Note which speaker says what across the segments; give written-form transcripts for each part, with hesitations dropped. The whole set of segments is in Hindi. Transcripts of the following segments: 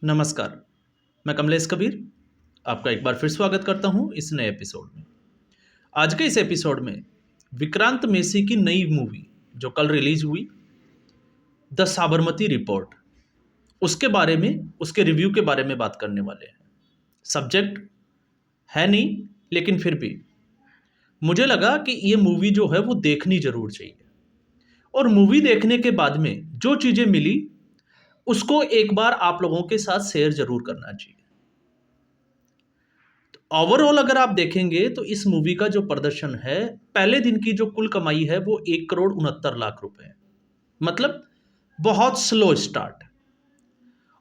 Speaker 1: नमस्कार, मैं कमलेश कबीर आपका एक बार फिर स्वागत करता हूं इस नए एपिसोड में। आज के इस एपिसोड में विक्रांत मेसी की नई मूवी जो कल रिलीज हुई, द साबरमती रिपोर्ट, उसके बारे में, उसके रिव्यू के बारे में बात करने वाले हैं। सब्जेक्ट है नहीं, लेकिन फिर भी मुझे लगा कि ये मूवी जो है वो देखनी जरूर चाहिए। और मूवी देखने के बाद में जो चीज़ें मिली उसको एक बार आप लोगों के साथ शेयर जरूर करना चाहिए। ओवरऑल अगर आप देखेंगे तो इस मूवी का जो प्रदर्शन है, पहले दिन की जो कुल कमाई है वो 1 करोड़ 69 लाख रुपए है। मतलब बहुत स्लो स्टार्ट।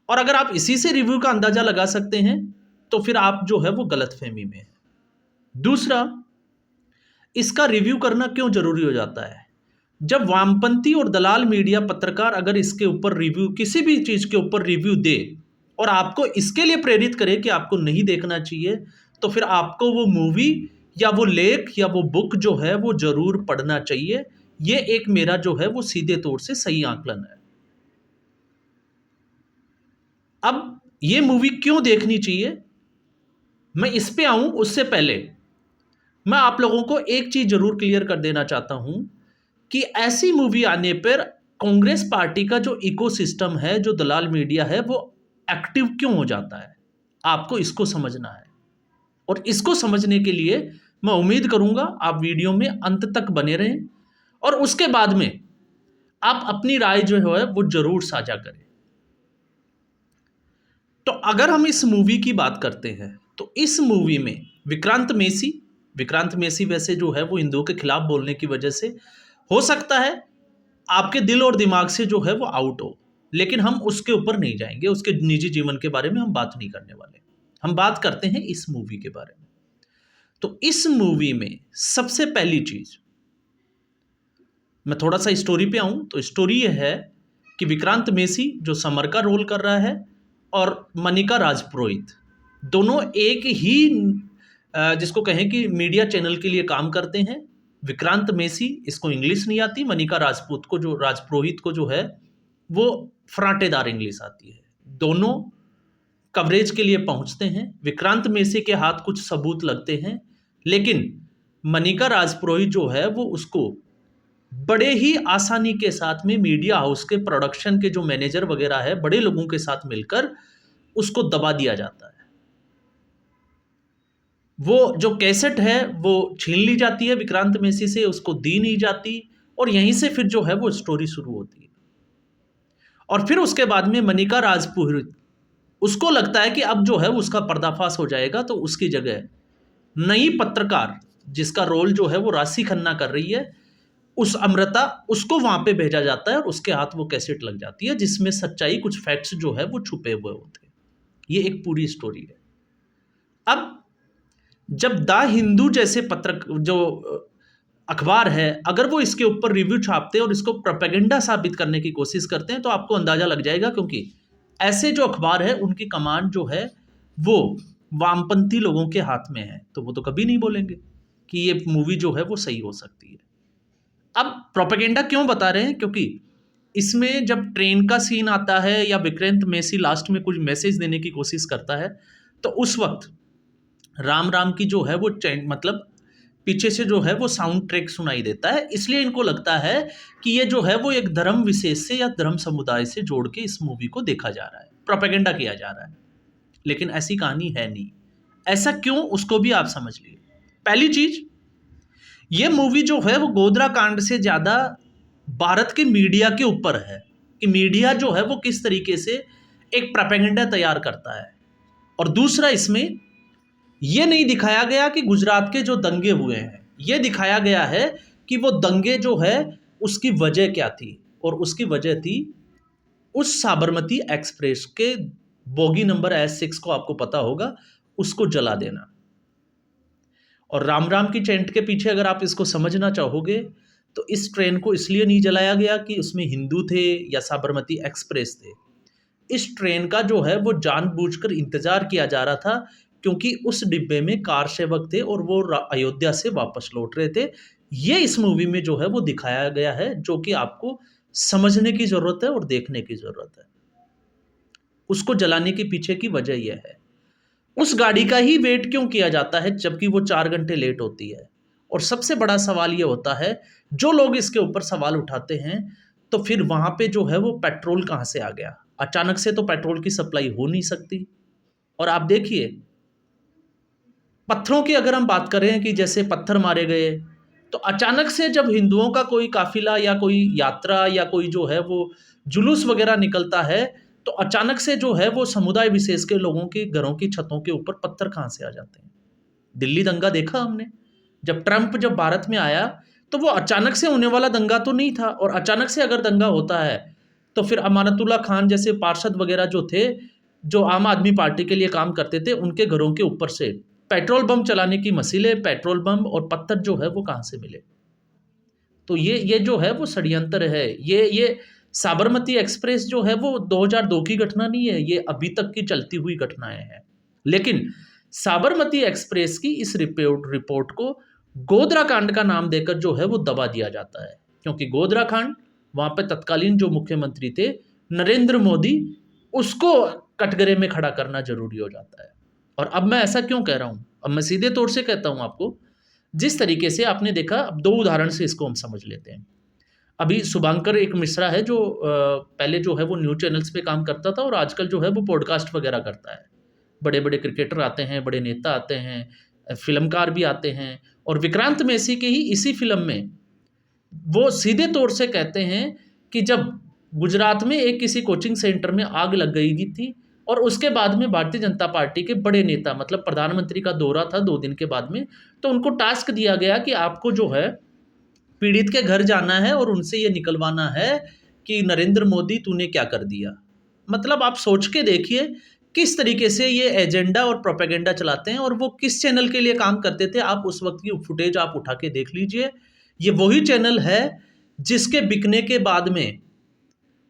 Speaker 1: और अगर आप इसी से रिव्यू का अंदाजा लगा सकते हैं तो फिर आप जो है वो गलतफहमी में है। दूसरा, इसका रिव्यू करना क्यों जरूरी हो जाता है? जब वामपंथी और दलाल मीडिया पत्रकार अगर इसके ऊपर रिव्यू, किसी भी चीज के ऊपर रिव्यू दे और आपको इसके लिए प्रेरित करे कि आपको नहीं देखना चाहिए, तो फिर आपको वो मूवी या वो लेख या वो बुक जो है वो जरूर पढ़ना चाहिए। ये एक मेरा जो है वो सीधे तौर से सही आकलन है। अब ये मूवी क्यों देखनी चाहिए, मैं इस पे आऊं उससे पहले मैं आप लोगों को एक चीज जरूर क्लियर कर देना चाहता हूं कि ऐसी मूवी आने पर कांग्रेस पार्टी का जो इकोसिस्टम है, जो दलाल मीडिया है, वो एक्टिव क्यों हो जाता है। आपको इसको समझना है। और इसको समझने के लिए मैं उम्मीद करूंगा आप वीडियो में अंत तक बने रहें और उसके बाद में आप अपनी राय जो है वो जरूर साझा करें। तो अगर हम इस मूवी की बात करते हैं तो इस मूवी में विक्रांत मेसी वैसे जो है वो हिंदुओं के खिलाफ बोलने की वजह से हो सकता है आपके दिल और दिमाग से जो है वो आउट हो, लेकिन हम उसके ऊपर नहीं जाएंगे। उसके निजी जीवन के बारे में हम बात नहीं करने वाले। हम बात करते हैं इस मूवी के बारे में। तो इस मूवी में सबसे पहली चीज, मैं थोड़ा सा स्टोरी पे आऊं तो स्टोरी यह है कि विक्रांत मेसी जो समर का रोल कर रहा है और मनिका राजपुरोहित दोनों एक ही जिसको कहें कि मीडिया चैनल के लिए काम करते हैं। विक्रांत मेसी, इसको इंग्लिश नहीं आती, मनिका राजपुरोहित को जो है वो फराटेदार इंग्लिश आती है। दोनों कवरेज के लिए पहुंचते हैं। विक्रांत मेसी के हाथ कुछ सबूत लगते हैं, लेकिन मनिका राजपुरोहित जो है वो उसको बड़े ही आसानी के साथ में मीडिया हाउस के प्रोडक्शन के जो मैनेजर वगैरह है, बड़े लोगों के साथ मिलकर उसको दबा दिया जाता है। वो जो कैसेट है वो छीन ली जाती है विक्रांत मेसी से, उसको दी नहीं जाती और यहीं से फिर जो है वो स्टोरी शुरू होती है। और फिर उसके बाद में मनिका राजपुरोहित, उसको लगता है कि अब जो है उसका पर्दाफाश हो जाएगा, तो उसकी जगह नई पत्रकार जिसका रोल जो है वो राशि खन्ना कर रही है, उस अमृता, उसको वहां पे भेजा जाता है और उसके हाथ वो कैसेट लग जाती है जिसमें सच्चाई, कुछ फैक्ट्स जो है वो छुपे हुए होते हैं। ये एक पूरी स्टोरी है। अब जब द हिंदू जैसे पत्र जो अखबार है, अगर वो इसके ऊपर रिव्यू छापते हैं और इसको प्रोपेगेंडा साबित करने की कोशिश करते हैं तो आपको अंदाजा लग जाएगा, क्योंकि ऐसे जो अखबार है उनकी कमांड जो है वो वामपंथी लोगों के हाथ में है, तो वो तो कभी नहीं बोलेंगे कि ये मूवी जो है वो सही हो सकती है। अब प्रोपेगेंडा क्यों बता रहे हैं? क्योंकि इसमें जब ट्रेन का सीन आता है या विक्रांत मेसी लास्ट में कुछ मैसेज देने की कोशिश करता है, तो उस वक्त राम राम की जो है वो मतलब पीछे से जो है वो साउंड ट्रैक सुनाई देता है। इसलिए इनको लगता है कि ये जो है वो एक धर्म विशेष से या धर्म समुदाय से जोड़ के इस मूवी को देखा जा रहा है, प्रोपेगेंडा किया जा रहा है। लेकिन ऐसी कहानी है नहीं। ऐसा क्यों, उसको भी आप समझ लिए। पहली चीज, ये मूवी जो है वो गोधरा कांड से ज्यादा भारत के मीडिया के ऊपर है कि मीडिया जो है वो किस तरीके से एक प्रोपेगेंडा तैयार करता है। और दूसरा, इसमें यह नहीं दिखाया गया कि गुजरात के जो दंगे हुए हैं, यह दिखाया गया है कि वो दंगे जो है उसकी वजह क्या थी। और उसकी वजह थी उस साबरमती एक्सप्रेस के बोगी नंबर S6 को, आपको पता होगा, उसको जला देना। और राम राम की चैंट के पीछे अगर आप इसको समझना चाहोगे तो इस ट्रेन को इसलिए नहीं जलाया गया कि उसमें हिंदू थे या साबरमती एक्सप्रेस थे। इस ट्रेन का जो है वो जानबूझकर इंतजार किया जा रहा था, क्योंकि उस डिब्बे में कार सेवक थे और वो अयोध्या से वापस लौट रहे थे। ये इस मूवी में जो है वो दिखाया गया है, जो कि आपको समझने की जरूरत है और देखने की जरूरत है। उसको जलाने के पीछे की वजह यह है। उस गाड़ी का ही वेट क्यों किया जाता है जबकि वो 4 घंटे लेट होती है? और सबसे बड़ा सवाल ये होता है, जो लोग इसके ऊपर सवाल उठाते हैं, तो फिर वहाँ पे जो है वो पेट्रोल कहाँ से आ गया? अचानक से तो पेट्रोल की सप्लाई हो नहीं सकती। और आप देखिए, पत्थरों की अगर हम बात करें कि जैसे पत्थर मारे गए, तो अचानक से जब हिंदुओं का कोई काफ़िला या कोई यात्रा या कोई जो है वो जुलूस वगैरह निकलता है, तो अचानक से जो है वो समुदाय विशेष के लोगों के घरों की छतों के ऊपर पत्थर कहाँ से आ जाते हैं? दिल्ली दंगा देखा हमने। जब ट्रंप भारत में आया, तो वो अचानक से होने वाला दंगा तो नहीं था, और अचानक से अगर दंगा होता है, तो फिर अमानतुल्लाह खान जैसे पार्षद वगैरह जो थे, जो आम आदमी पार्टी के लिए काम करते थे, उनके घरों के ऊपर से पेट्रोल बम चलाने की मसीलें, पेट्रोल बम और पत्थर जो है वो कहाँ से मिले? तो ये जो है वो षड्यंत्र है। ये साबरमती एक्सप्रेस जो है वो 2002 की घटना नहीं है, ये अभी तक की चलती हुई घटनाएँ हैं। लेकिन साबरमती एक्सप्रेस की इस रिपोर्ट को गोधरा कांड का नाम देकर जो है वो दबा दिया जाता है, क्योंकि गोधरा कांड, वहाँ पे तत्कालीन जो मुख्यमंत्री थे नरेंद्र मोदी, उसको कटघरे में खड़ा करना ज़रूरी हो जाता है। और अब मैं ऐसा क्यों कह रहा हूँ? अब मैं सीधे तौर से कहता हूँ आपको, जिस तरीके से आपने देखा, अब 2 उदाहरण से इसको हम समझ लेते हैं। अभी शुभंकर एक मिश्रा है जो पहले जो है वो न्यूज़ चैनल्स पे काम करता था और आजकल जो है वो पॉडकास्ट वगैरह करता है। बड़े-बड़े क्रिकेटर आते हैं, बड़े नेता आते हैं, फ़िल्मकार भी आते हैं, और विक्रांत मैसी के ही इसी फ़िल्म में वो सीधे तौर से कहते हैं कि जब गुजरात में एक किसी कोचिंग सेंटर में आग लग गई थी, और उसके बाद में भारतीय जनता पार्टी के बड़े नेता, मतलब प्रधानमंत्री का दौरा था 2 दिन के बाद में, तो उनको टास्क दिया गया कि आपको जो है पीड़ित के घर जाना है और उनसे ये निकलवाना है कि नरेंद्र मोदी तूने क्या कर दिया। मतलब आप सोच के देखिए किस तरीके से ये एजेंडा और प्रोपेगेंडा चलाते हैं, और वो किस चैनल के लिए काम करते थे। आप उस वक्त की फुटेज आप उठा के देख लीजिए। ये वही चैनल है जिसके बिकने के बाद में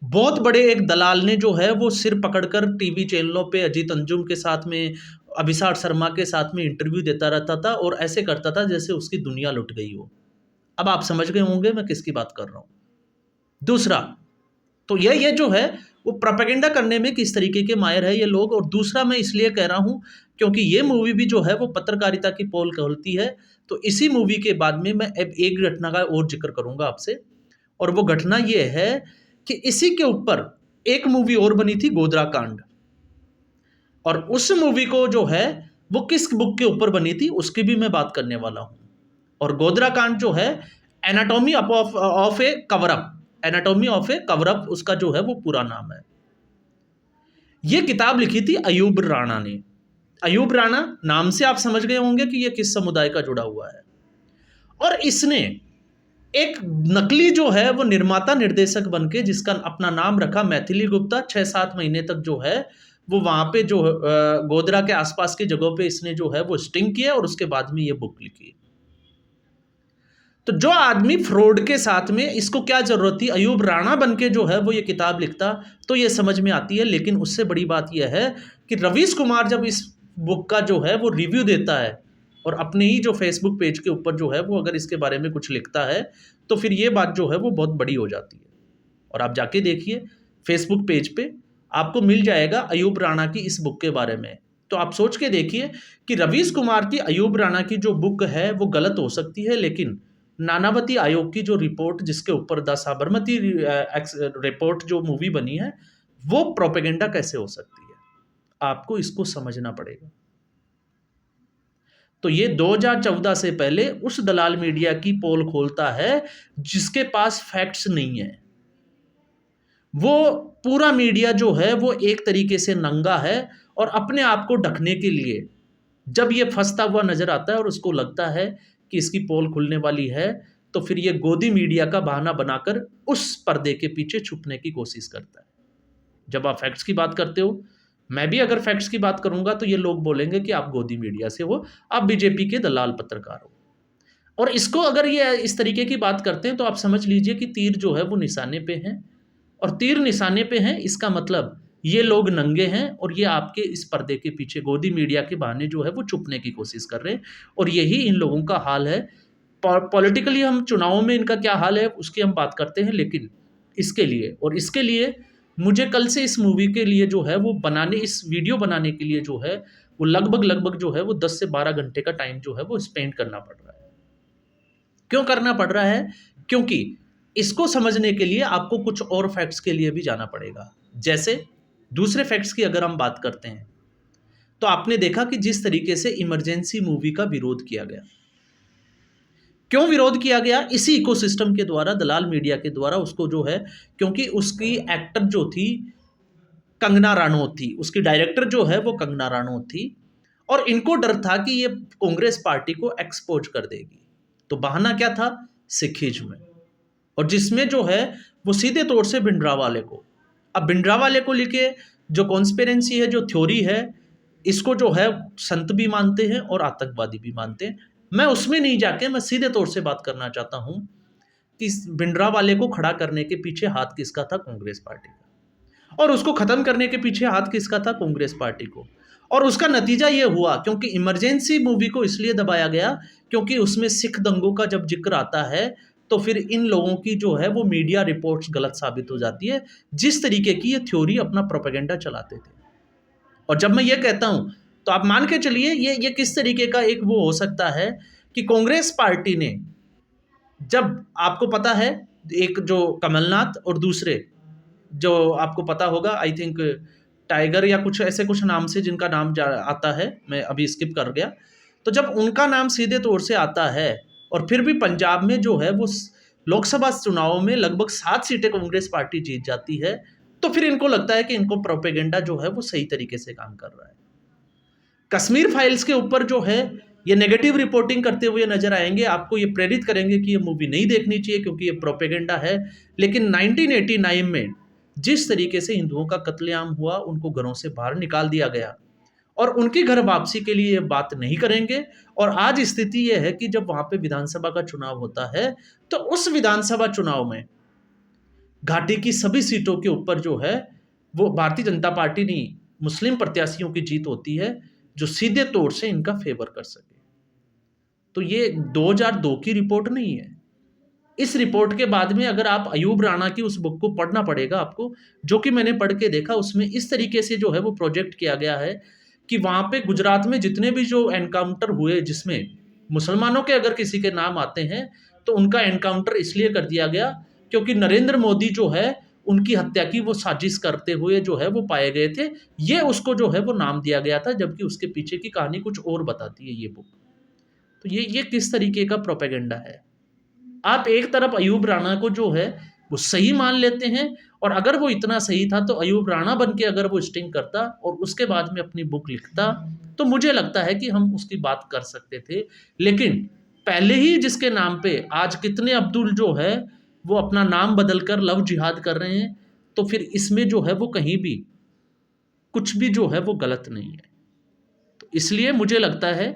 Speaker 1: बहुत बड़े एक दलाल ने जो है वो सिर पकड़कर टीवी चैनलों पे अजीत अंजुम के साथ में, अभिषेक शर्मा के साथ में इंटरव्यू देता रहता था और ऐसे करता था जैसे उसकी दुनिया लुट गई हो। अब आप समझ गए होंगे मैं किसकी बात कर रहा हूँ। दूसरा, तो ये जो है वो प्रोपेगेंडा करने में किस तरीके के माहिर है ये लोग। और दूसरा मैं इसलिए कह रहा हूँ क्योंकि ये मूवी भी जो है वो पत्रकारिता की पोल खोलती है। तो इसी मूवी के बाद में मैं अब एक घटना का और जिक्र करूँगा आपसे, और वो घटना ये है कि इसी के ऊपर एक मूवी और बनी थी, गोधरा कांड, और उस मूवी को जो है वो किस बुक के ऊपर बनी थी उसकी भी मैं बात करने वाला हूँ। और गोधरा कांड जो है anatomy of A cover up, anatomy of A cover up उसका जो है वो पूरा नाम है। ये किताब लिखी थी अयूब राणा ने। अयूब राणा नाम से आप समझ गए होंगे कि ये किस समुदाय का जुड़ा हुआ है। और इसने एक नकली जो है वो निर्माता निर्देशक बनके, जिसका अपना नाम रखा मैथिली गुप्ता, 6-7 महीने तक जो है वो वहाँ पे जो गोधरा के आसपास की जगहों पे इसने जो है वो स्टिंग किया, और उसके बाद में ये बुक लिखी। तो जो आदमी फ्रॉड के साथ में, इसको क्या जरूरत थी अयूब राणा बनके जो है वो ये किताब लिखता, तो ये समझ में आती है। लेकिन उससे बड़ी बात यह है कि रवीश कुमार जब इस बुक का जो है वो रिव्यू देता है और अपने ही जो फेसबुक पेज के ऊपर जो है वो अगर इसके बारे में कुछ लिखता है, तो फिर ये बात जो है वो बहुत बड़ी हो जाती है। और आप जाके देखिए फेसबुक पेज पे आपको मिल जाएगा अयूब राणा की इस बुक के बारे में। तो आप सोच के देखिए कि रवीश कुमार की अयूब राणा की जो बुक है वो गलत हो सकती है, लेकिन नानावती आयोग की जो रिपोर्ट जिसके ऊपर द साबरमती रिपोर्ट जो मूवी बनी है, वो प्रोपेगेंडा कैसे हो सकती है? आपको इसको समझना पड़ेगा। तो ये 2014 से पहले उस दलाल मीडिया की पोल खोलता है जिसके पास फैक्ट्स नहीं है। वो पूरा मीडिया जो है वो एक तरीके से नंगा है, और अपने आप को ढकने के लिए जब ये फंसता हुआ नजर आता है और उसको लगता है कि इसकी पोल खुलने वाली है, तो फिर ये गोदी मीडिया का बहाना बनाकर उस पर्दे के पीछे छुपने की कोशिश करता है। जब आप फैक्ट्स की बात करते हो, मैं भी अगर फैक्ट्स की बात करूंगा तो ये लोग बोलेंगे कि आप गोदी मीडिया से हो, आप बीजेपी के दलाल पत्रकार हो। और इसको अगर ये इस तरीके की बात करते हैं तो आप समझ लीजिए कि तीर जो है वो निशाने पे हैं, और तीर निशाने पे हैं इसका मतलब ये लोग नंगे हैं, और ये आपके इस पर्दे के पीछे गोदी मीडिया के बहाने जो है वो छुपने की कोशिश कर रहे हैं। और यही इन लोगों का हाल है। पॉलिटिकली हम चुनावों में इनका क्या हाल है उसकी हम बात करते हैं, लेकिन इसके लिए मुझे कल से इस मूवी के लिए जो है वो बनाने, इस वीडियो बनाने के लिए जो है वो लगभग जो है वो 10 से 12 घंटे का टाइम जो है वो स्पेंड करना पड़ रहा है। क्यों करना पड़ रहा है? क्योंकि इसको समझने के लिए आपको कुछ और फैक्ट्स के लिए भी जाना पड़ेगा। जैसे दूसरे फैक्ट्स की अगर हम बात करते हैं, तो आपने देखा कि जिस तरीके से इमरजेंसी मूवी का विरोध किया गया, क्यों विरोध किया गया? इसी इकोसिस्टम के द्वारा, दलाल मीडिया के द्वारा उसको जो है, क्योंकि उसकी एक्टर जो थी कंगना राणौत थी, उसकी डायरेक्टर जो है वो कंगना राणौत थी, और इनको डर था कि ये कांग्रेस पार्टी को एक्सपोज कर देगी। तो बहाना क्या था? सिखिज्म में, और जिसमें जो है वो सीधे तौर से भिंडरावाले को, अब भिंडरावाले को लेके जो कॉन्स्पिरेंसी है, जो थ्योरी है, इसको जो है संत भी मानते हैं और आतंकवादी भी मानते हैं। मैं उसमें नहीं जाके मैं सीधे तौर से बात करना चाहता हूं कि भिंडरावाले को खड़ा करने के पीछे हाथ किसका था? कांग्रेस पार्टी का। और उसको खत्म करने के पीछे हाथ किसका था? कांग्रेस पार्टी को। और उसका नतीजा ये हुआ, क्योंकि इमरजेंसी मूवी को इसलिए दबाया गया क्योंकि उसमें सिख दंगों का जब जिक्र आता है तो फिर इन लोगों की जो है वो मीडिया रिपोर्ट्स गलत साबित हो जाती है, जिस तरीके की ये थ्योरी अपना प्रोपेगेंडा चलाते थे। और जब मैं ये कहता हूं तो आप मान के चलिए ये किस तरीके का एक वो हो सकता है कि कांग्रेस पार्टी ने, जब आपको पता है एक जो कमलनाथ और दूसरे जो आपको पता होगा, आई थिंक टाइगर या कुछ ऐसे कुछ नाम से जिनका नाम आता है, मैं अभी स्किप कर गया, तो जब उनका नाम सीधे तौर से आता है और फिर भी पंजाब में जो है वो लोकसभा चुनावों में लगभग 7 सीटें कांग्रेस पार्टी जीत जाती है, तो फिर इनको लगता है कि इनको प्रोपेगेंडा जो है वो सही तरीके से काम कर रहा है। कश्मीर फाइल्स के ऊपर जो है ये नेगेटिव रिपोर्टिंग करते हुए नजर आएंगे, आपको ये प्रेरित करेंगे कि ये मूवी नहीं देखनी चाहिए क्योंकि ये प्रोपेगेंडा है। लेकिन 1989 में जिस तरीके से हिंदुओं का कत्लेआम हुआ, उनको घरों से बाहर निकाल दिया गया और उनकी घर वापसी के लिए ये बात नहीं करेंगे। और आज स्थिति ये है कि जब वहां पे विधानसभा का चुनाव होता है तो उस विधानसभा चुनाव में घाटी की सभी सीटों के ऊपर जो है वो भारतीय जनता पार्टी नहीं, मुस्लिम प्रत्याशियों की जीत होती है जो सीधे तौर से इनका फेवर कर सके। तो ये 2002 की रिपोर्ट नहीं है। इस रिपोर्ट के बाद में अगर आप अयूब राणा की उस बुक को पढ़ना पड़ेगा आपको, जो कि मैंने पढ़ के देखा, उसमें इस तरीके से जो है वो प्रोजेक्ट किया गया है कि वहां पे गुजरात में जितने भी जो एनकाउंटर हुए जिसमें मुसलमानों के अगर किसी के नाम आते हैं तो उनका एनकाउंटर इसलिए कर दिया गया क्योंकि नरेंद्र मोदी जो है उनकी हत्या की वो साजिश करते हुए जो है वो पाए गए थे। ये उसको जो है वो नाम दिया गया था, जबकि उसके पीछे की कहानी कुछ और बताती है ये बुक। तो ये किस तरीके का प्रोपेगेंडा है? आप एक तरफ अयूब राणा को जो है वो सही मान लेते हैं, और अगर वो इतना सही था तो अयूब राणा बन के अगर वो स्टिंग करता और उसके बाद में अपनी बुक लिखता तो मुझे लगता है कि हम उसकी बात कर सकते थे। लेकिन पहले ही जिसके नाम पे आज कितने अब्दुल जो है वो अपना नाम बदल कर लव जिहाद कर रहे हैं, तो फिर इसमें जो है वो कहीं भी कुछ भी जो है वो गलत नहीं है। तो इसलिए मुझे लगता है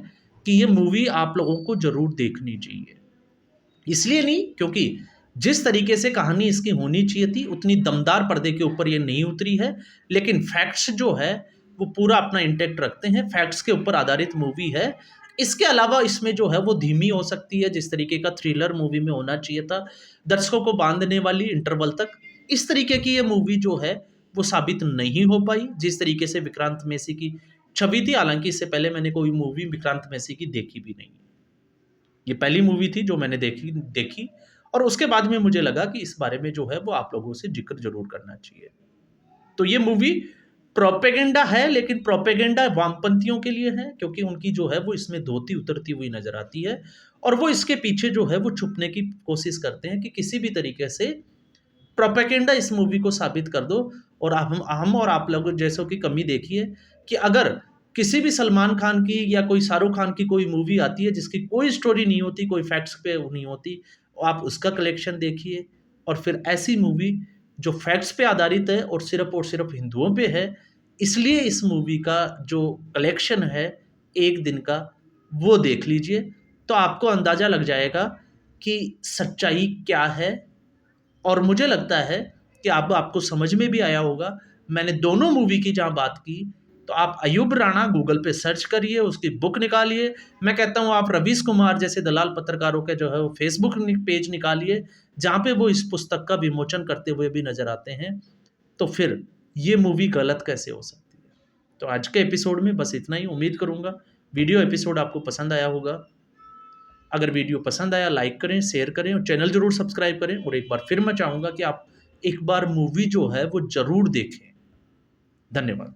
Speaker 1: कि ये मूवी आप लोगों को जरूर देखनी चाहिए। इसलिए नहीं क्योंकि जिस तरीके से कहानी इसकी होनी चाहिए थी उतनी दमदार पर्दे के ऊपर ये नहीं उतरी है, लेकिन फैक्ट्स जो है वो पूरा अपना इंटैक्ट रखते हैं, फैक्ट्स के ऊपर आधारित मूवी है। इसके अलावा इसमें जो है वो धीमी हो सकती है, जिस तरीके का थ्रिलर मूवी में होना चाहिए था, दर्शकों को बांधने वाली इंटरवल तक, इस तरीके की ये मूवी जो है वो साबित नहीं हो पाई जिस तरीके से विक्रांत मैसी की छवि थी। हालांकि इससे पहले मैंने कोई मूवी विक्रांत मैसी की देखी भी नहीं, ये पहली मूवी थी जो मैंने देखी और उसके बाद में मुझे लगा कि इस बारे में जो है वो आप लोगों से जिक्र जरूर करना चाहिए। तो ये मूवी प्रोपेगेंडा है, लेकिन प्रोपेगेंडा वामपंथियों के लिए है क्योंकि उनकी जो है वो इसमें धोती उतरती हुई नजर आती है और वो इसके पीछे जो है वो छुपने की कोशिश करते हैं कि किसी भी तरीके से प्रोपेगेंडा इस मूवी को साबित कर दो। और हम और आप लोगों जैसों की कमी देखिए कि अगर किसी भी सलमान खान की या कोई शाहरुख खान की कोई मूवी आती है जिसकी कोई स्टोरी नहीं होती, कोई फैक्ट्स पे नहीं होती, आप उसका कलेक्शन देखिए। और फिर ऐसी मूवी जो फैक्ट्स पे आधारित है और सिर्फ हिंदुओं पे है, इसलिए इस मूवी का जो कलेक्शन है एक दिन का वो देख लीजिए, तो आपको अंदाज़ा लग जाएगा कि सच्चाई क्या है। और मुझे लगता है कि आपको समझ में भी आया होगा। मैंने दोनों मूवी की जहाँ बात की, तो आप अयूब राणा गूगल पे सर्च करिए, उसकी बुक निकालिए। मैं कहता हूँ आप रवीश कुमार जैसे दलाल पत्रकारों के जो है वो फेसबुक पेज निकालिए, जहाँ पे वो इस पुस्तक का विमोचन करते हुए भी नजर आते हैं। तो फिर ये मूवी गलत कैसे हो सकती है। तो आज के एपिसोड में बस इतना ही। उम्मीद करूँगा वीडियो एपिसोड आपको पसंद आया होगा। अगर वीडियो पसंद आया लाइक करें, शेयर करें और चैनल ज़रूर सब्सक्राइब करें। और एक बार फिर मैं चाहूँगा कि आप एक बार मूवी जो है वो ज़रूर देखें। धन्यवाद।